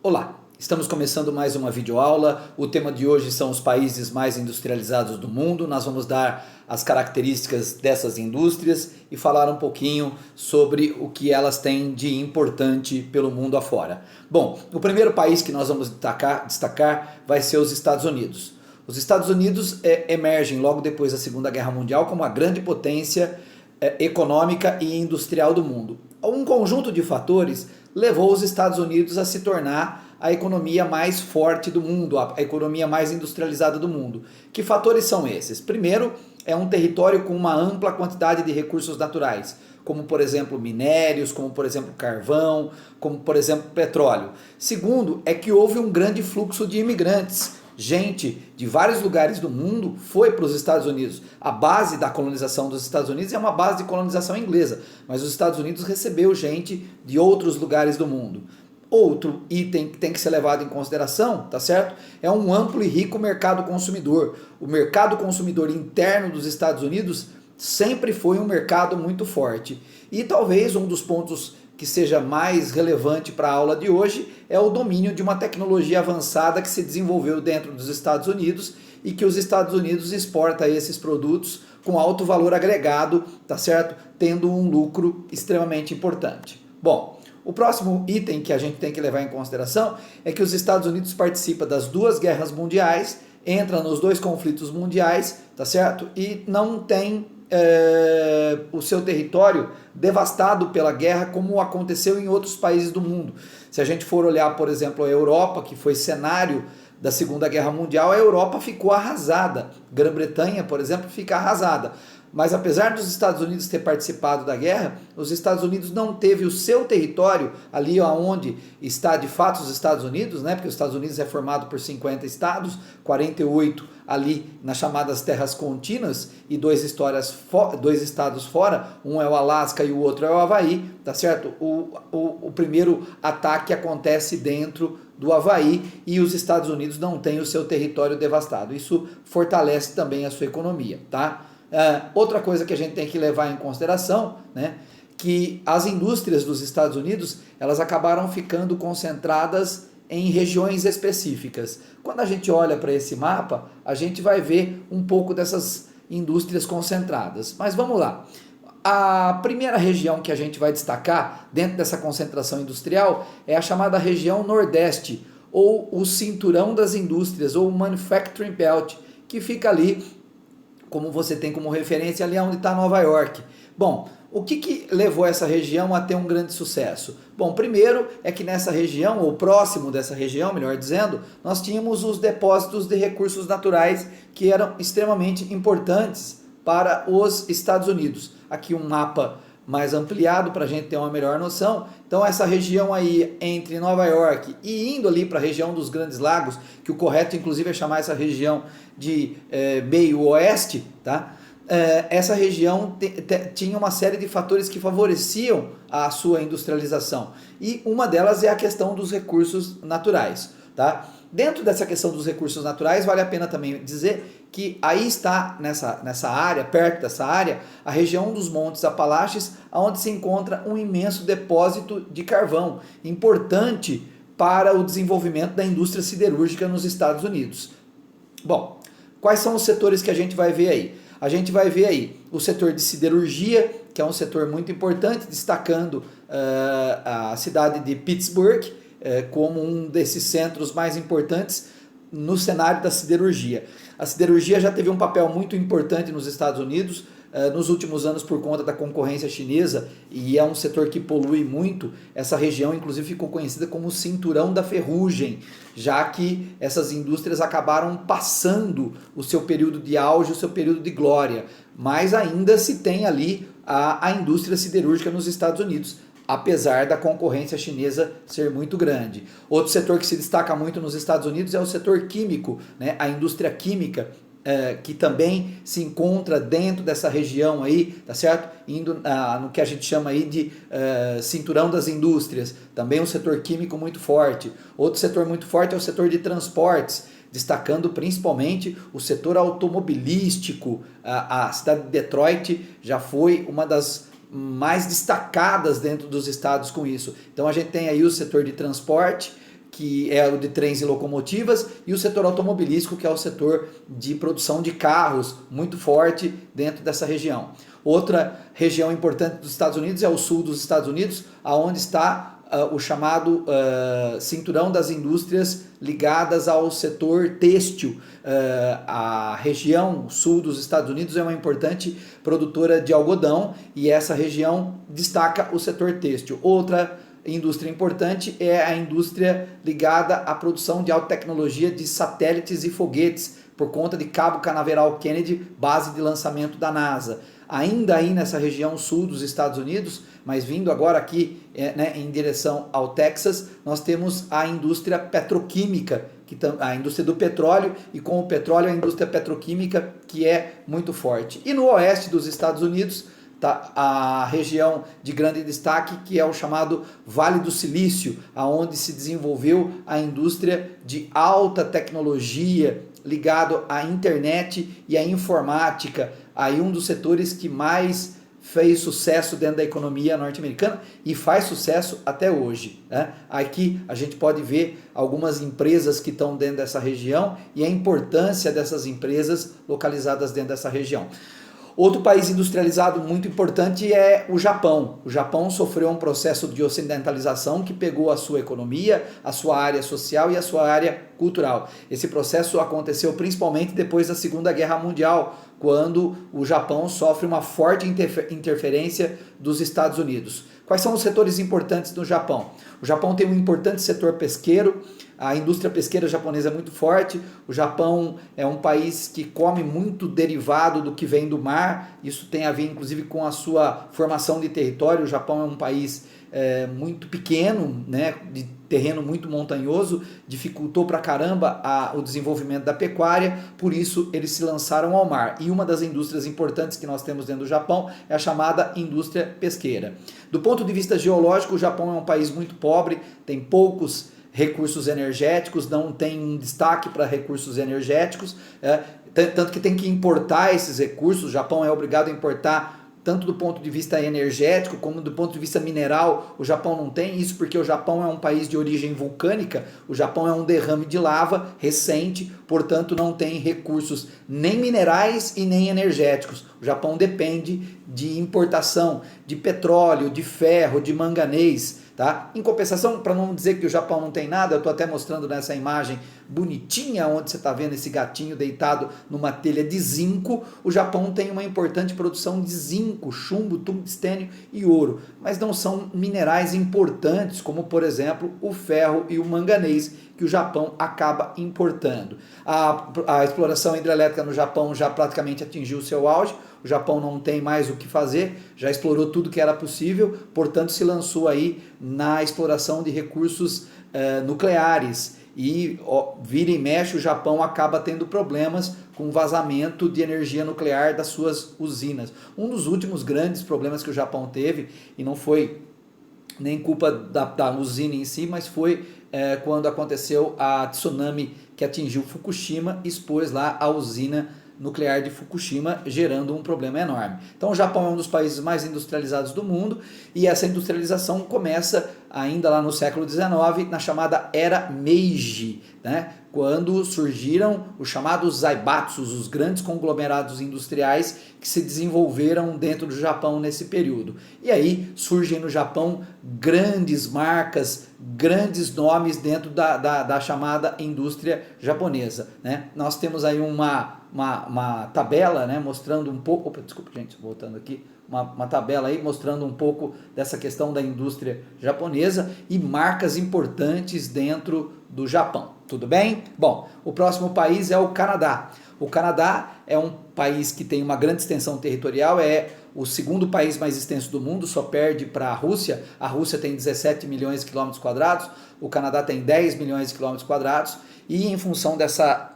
Olá, estamos começando mais uma videoaula. O tema de hoje são os países mais industrializados do mundo. Nós vamos dar as características dessas indústrias e falar um pouquinho sobre o que elas têm de importante pelo mundo afora. Bom, o primeiro país que nós vamos destacar vai ser os Estados Unidos. Os Estados Unidos emergem logo depois da Segunda Guerra Mundial como a grande potência econômica e industrial do mundo. Um conjunto de fatores levou os Estados Unidos a se tornar a economia mais forte do mundo, a economia mais industrializada do mundo. Que fatores são esses? Primeiro, é um território com uma ampla quantidade de recursos naturais, como por exemplo minérios, como por exemplo carvão, como por exemplo petróleo. Segundo, é que houve um grande fluxo de imigrantes. Gente de vários lugares do mundo foi para os Estados Unidos. A base da colonização dos Estados Unidos é uma base de colonização inglesa, mas os Estados Unidos recebeu gente de outros lugares do mundo. Outro item que tem que ser levado em consideração, tá certo? É um amplo e rico mercado consumidor. O mercado consumidor interno dos Estados Unidos sempre foi um mercado muito forte. E talvez um dos pontos que seja mais relevante para a aula de hoje é o domínio de uma tecnologia avançada que se desenvolveu dentro dos Estados Unidos e que os Estados Unidos exporta esses produtos com alto valor agregado, tá certo? Tendo um lucro extremamente importante. Bom, o próximo item que a gente tem que levar em consideração é que os Estados Unidos participam das duas guerras mundiais, entra nos dois conflitos mundiais, tá certo? E não tem o seu território devastado pela guerra como aconteceu em outros países do mundo. Se a gente for olhar, por exemplo, a Europa, que foi cenário da Segunda Guerra Mundial, a Europa ficou arrasada. Grã-Bretanha, por exemplo, fica arrasada. Mas apesar dos Estados Unidos ter participado da guerra, os Estados Unidos não teve o seu território ali onde está de fato os Estados Unidos, né? Porque os Estados Unidos é formado por 50 estados, 48 ali nas chamadas terras contínuas e dois estados fora, um é o Alasca e o outro é o Havaí, tá certo? O primeiro ataque acontece dentro do Havaí e os Estados Unidos não têm o seu território devastado. Isso fortalece também a sua economia, tá? Outra coisa que a gente tem que levar em consideração, né, que as indústrias dos Estados Unidos elas acabaram ficando concentradas em regiões específicas. Quando a gente olha para esse mapa, a gente vai ver um pouco dessas indústrias concentradas. Mas vamos lá. A primeira região que a gente vai destacar dentro dessa concentração industrial é a chamada região Nordeste, ou o Cinturão das Indústrias, ou o Manufacturing Belt, que fica ali, como você tem como referência, ali onde está Nova York. Bom, o que levou essa região a ter um grande sucesso? Bom, primeiro é que nessa região, ou próximo dessa região, melhor dizendo, nós tínhamos os depósitos de recursos naturais que eram extremamente importantes para os Estados Unidos. Aqui um mapa mais ampliado para a gente ter uma melhor noção. Então essa região aí entre Nova York e indo ali para a região dos Grandes Lagos, que o correto inclusive é chamar essa região de meio oeste, tá? Essa região tinha uma série de fatores que favoreciam a sua industrialização e uma delas é a questão dos recursos naturais, tá? Dentro dessa questão dos recursos naturais, vale a pena também dizer que aí está nessa área, perto dessa área, a região dos Montes Apalaches, onde se encontra um imenso depósito de carvão, importante para o desenvolvimento da indústria siderúrgica nos Estados Unidos. Bom, quais são os setores que a gente vai ver aí? A gente vai ver aí o setor de siderurgia, que é um setor muito importante, destacando a cidade de Pittsburgh como um desses centros mais importantes no cenário da siderurgia. A siderurgia já teve um papel muito importante nos Estados Unidos nos últimos anos por conta da concorrência chinesa e é um setor que polui muito. Essa região inclusive ficou conhecida como o Cinturão da Ferrugem, já que essas indústrias acabaram passando o seu período de auge, o seu período de glória, mas ainda se tem ali a indústria siderúrgica nos Estados Unidos, apesar da concorrência chinesa ser muito grande. Outro setor que se destaca muito nos Estados Unidos é o setor químico, né? A indústria química, que também se encontra dentro dessa região aí, tá certo? Indo no que a gente chama aí de cinturão das indústrias, também um setor químico muito forte. Outro setor muito forte é o setor de transportes, destacando principalmente o setor automobilístico. A cidade de Detroit já foi uma das mais destacadas dentro dos estados com isso. Então a gente tem aí o setor de transporte, que é o de trens e locomotivas, e o setor automobilístico, que é o setor de produção de carros, muito forte dentro dessa região. Outra região importante dos Estados Unidos é o sul dos Estados Unidos, onde está o chamado cinturão das indústrias ligadas ao setor têxtil. A região sul dos Estados Unidos é uma importante produtora de algodão e essa região destaca o setor têxtil. Outra indústria importante é a indústria ligada à produção de alta tecnologia de satélites e foguetes, por conta de Cabo Canaveral Kennedy, base de lançamento da NASA. Ainda aí nessa região sul dos Estados Unidos, mas vindo agora aqui em direção ao Texas, nós temos a indústria petroquímica, a indústria do petróleo, e com o petróleo a indústria petroquímica, que é muito forte. E no oeste dos Estados Unidos, tá a região de grande destaque, que é o chamado Vale do Silício, aonde se desenvolveu a indústria de alta tecnologia ligado à internet e à informática, aí um dos setores que mais fez sucesso dentro da economia norte-americana e faz sucesso até hoje, né? Aqui a gente pode ver algumas empresas que estão dentro dessa região e a importância dessas empresas localizadas dentro dessa região. Outro país industrializado muito importante é o Japão. O Japão sofreu um processo de ocidentalização que pegou a sua economia, a sua área social e a sua área cultural. Esse processo aconteceu principalmente depois da Segunda Guerra Mundial, quando o Japão sofre uma forte interferência dos Estados Unidos. Quais são os setores importantes no Japão? O Japão tem um importante setor pesqueiro, a indústria pesqueira japonesa é muito forte, o Japão é um país que come muito derivado do que vem do mar, isso tem a ver inclusive com a sua formação de território. O Japão é um país muito pequeno, né, de terreno muito montanhoso, dificultou pra caramba o desenvolvimento da pecuária, por isso eles se lançaram ao mar. E uma das indústrias importantes que nós temos dentro do Japão é a chamada indústria pesqueira. Do ponto de vista geológico, o Japão é um país muito pobre, tem poucos recursos energéticos, não tem um destaque para recursos energéticos, tanto que tem que importar esses recursos. O Japão é obrigado a importar tanto do ponto de vista energético como do ponto de vista mineral. O Japão não tem isso porque o Japão é um país de origem vulcânica, o Japão é um derrame de lava recente, portanto não tem recursos nem minerais e nem energéticos. O Japão depende de importação de petróleo, de ferro, de manganês. Tá? Em compensação, para não dizer que o Japão não tem nada, eu estou até mostrando nessa imagem bonitinha, onde você está vendo esse gatinho deitado numa telha de zinco. O Japão tem uma importante produção de zinco, chumbo, tungstênio e ouro, mas não são minerais importantes, como por exemplo o ferro e o manganês, que o Japão acaba importando. A exploração hidrelétrica no Japão já praticamente atingiu o seu auge. O Japão não tem mais o que fazer, já explorou tudo que era possível, portanto se lançou aí na exploração de recursos nucleares. E vira e mexe, o Japão acaba tendo problemas com vazamento de energia nuclear das suas usinas. Um dos últimos grandes problemas que o Japão teve, e não foi nem culpa da usina em si, mas foi quando aconteceu a tsunami que atingiu Fukushima, expôs lá a usina nuclear de Fukushima, gerando um problema enorme. Então o Japão é um dos países mais industrializados do mundo, e essa industrialização começa ainda lá no século XIX, na chamada Era Meiji, né? Quando surgiram os chamados zaibatsus, os grandes conglomerados industriais que se desenvolveram dentro do Japão nesse período. E aí surgem no Japão grandes marcas, grandes nomes dentro da chamada indústria japonesa, né? Nós temos aí uma tabela, né, mostrando um pouco, desculpa gente, voltando aqui, uma tabela aí mostrando um pouco dessa questão da indústria japonesa e marcas importantes dentro do Japão. Tudo bem? Bom, o próximo país é o Canadá. O Canadá é um país que tem uma grande extensão territorial, é o segundo país mais extenso do mundo, só perde para a Rússia. A Rússia tem 17 milhões de quilômetros quadrados, o Canadá tem 10 milhões de quilômetros quadrados, e em função dessa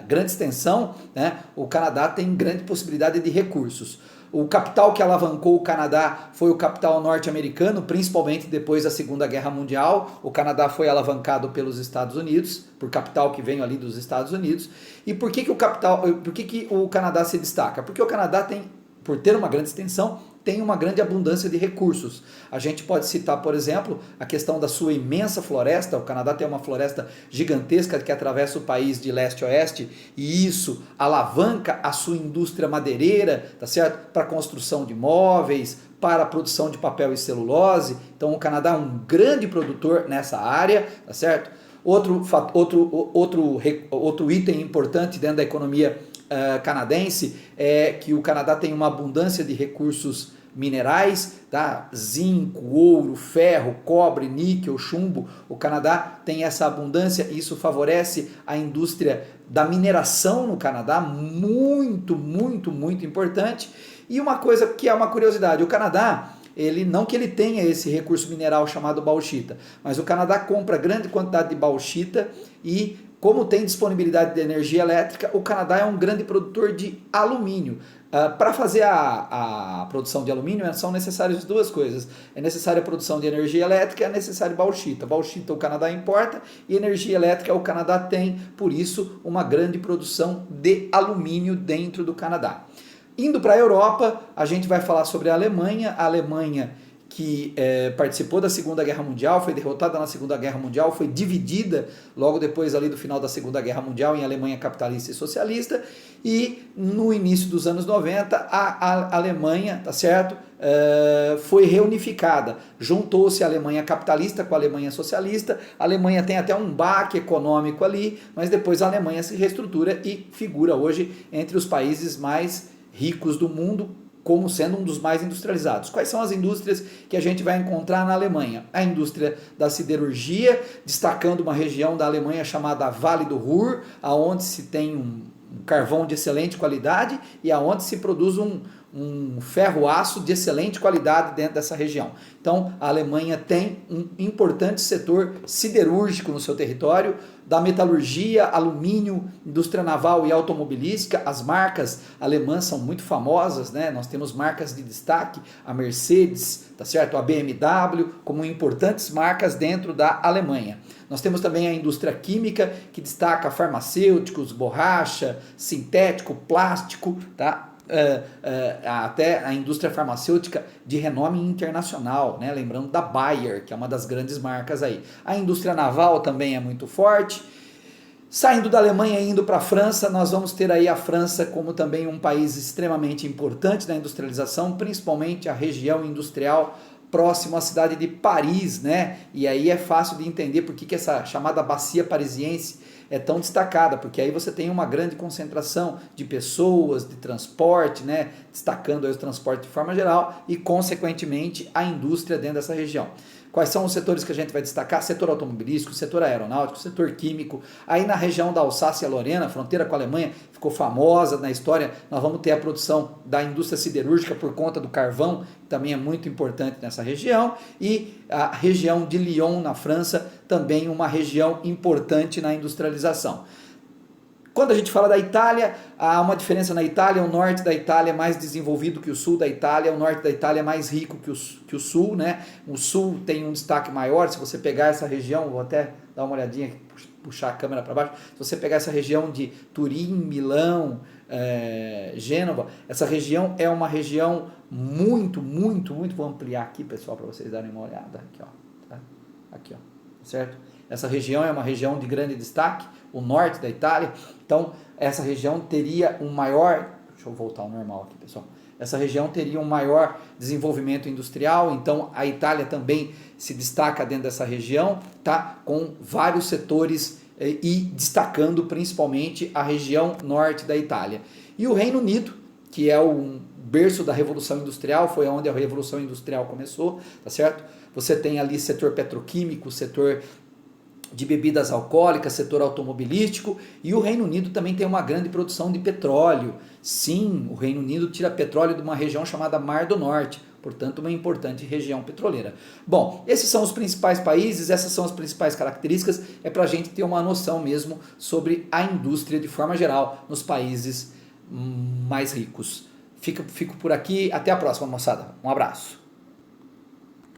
grande extensão, né, o Canadá tem grande possibilidade de recursos. O capital que alavancou o Canadá foi o capital norte-americano, principalmente depois da Segunda Guerra Mundial. O Canadá foi alavancado pelos Estados Unidos, por capital que veio ali dos Estados Unidos. E por que o Canadá se destaca? Porque o Canadá tem, por ter uma grande extensão, tem uma grande abundância de recursos. A gente pode citar, por exemplo, a questão da sua imensa floresta. O Canadá tem uma floresta gigantesca que atravessa o país de leste a oeste, e isso alavanca a sua indústria madeireira, tá certo? Para construção de móveis, para a produção de papel e celulose. Então o Canadá é um grande produtor nessa área, tá certo? Outro item importante dentro da economia canadense é que o Canadá tem uma abundância de recursos minerais, tá? Zinco, ouro, ferro, cobre, níquel, chumbo. O Canadá tem essa abundância e isso favorece a indústria da mineração no Canadá, muito, muito, muito importante. E uma coisa que é uma curiosidade, o Canadá, não que ele tenha esse recurso mineral chamado bauxita, mas o Canadá compra grande quantidade de bauxita e, como tem disponibilidade de energia elétrica, o Canadá é um grande produtor de alumínio. Para fazer a produção de alumínio são necessárias duas coisas. É necessária a produção de energia elétrica e é necessário bauxita. Bauxita o Canadá importa e energia elétrica o Canadá tem, por isso, uma grande produção de alumínio dentro do Canadá. Indo para a Europa, a gente vai falar sobre a Alemanha que participou da Segunda Guerra Mundial, foi derrotada na Segunda Guerra Mundial, foi dividida logo depois ali do final da Segunda Guerra Mundial em Alemanha capitalista e socialista, e no início dos anos 90 a Alemanha, tá certo, foi reunificada, juntou-se a Alemanha capitalista com a Alemanha socialista. A Alemanha tem até um baque econômico ali, mas depois a Alemanha se reestrutura e figura hoje entre os países mais ricos do mundo, como sendo um dos mais industrializados. Quais são as indústrias que a gente vai encontrar na Alemanha? A indústria da siderurgia, destacando uma região da Alemanha chamada Vale do Ruhr, aonde se tem um carvão de excelente qualidade e aonde se produz um ferro-aço de excelente qualidade dentro dessa região. Então, a Alemanha tem um importante setor siderúrgico no seu território, da metalurgia, alumínio, indústria naval e automobilística. As marcas alemãs são muito famosas, né? Nós temos marcas de destaque, a Mercedes, tá certo? A BMW, como importantes marcas dentro da Alemanha. Nós temos também a indústria química, que destaca farmacêuticos, borracha, sintético, plástico, tá? Até a indústria farmacêutica de renome internacional, né? Lembrando da Bayer, que é uma das grandes marcas aí. A indústria naval também é muito forte. Saindo da Alemanha e indo para a França, nós vamos ter aí a França como também um país extremamente importante na industrialização, principalmente a região industrial próximo à cidade de Paris, né? E aí é fácil de entender por que essa chamada bacia parisiense é tão destacada, porque aí você tem uma grande concentração de pessoas, de transporte, né? Destacando aí o transporte de forma geral e, consequentemente, a indústria dentro dessa região. Quais são os setores que a gente vai destacar? Setor automobilístico, setor aeronáutico, setor químico. Aí na região da Alsácia-Lorena, fronteira com a Alemanha, ficou famosa na história. Nós vamos ter a produção da indústria siderúrgica por conta do carvão, que também é muito importante nessa região. E a região de Lyon, na França, também uma região importante na industrialização. Quando a gente fala da Itália, há uma diferença na Itália. O norte da Itália é mais desenvolvido que o sul da Itália, o norte da Itália é mais rico que o sul, né? O sul tem um destaque maior. Se você pegar essa região, vou até dar uma olhadinha, puxar a câmera para baixo, se você pegar essa região de Turim, Milão, Gênova, essa região é uma região muito, muito, muito, vou ampliar aqui, pessoal, para vocês darem uma olhada, aqui, ó, tá? Aqui, ó, certo? Essa região é uma região de grande destaque, o norte da Itália. Então, essa região teria um maior... Deixa eu voltar ao normal aqui, pessoal. Essa região teria um maior desenvolvimento industrial, então a Itália também se destaca dentro dessa região, tá? Com vários setores e destacando principalmente a região norte da Itália. E o Reino Unido, que é o berço da Revolução Industrial, foi onde a Revolução Industrial começou, tá certo? Você tem ali setor petroquímico, setor de bebidas alcoólicas, setor automobilístico, e o Reino Unido também tem uma grande produção de petróleo. Sim, o Reino Unido tira petróleo de uma região chamada Mar do Norte, portanto uma importante região petroleira. Bom, esses são os principais países, essas são as principais características, é para a gente ter uma noção mesmo sobre a indústria de forma geral nos países mais ricos. Fico por aqui, até a próxima, moçada. Um abraço.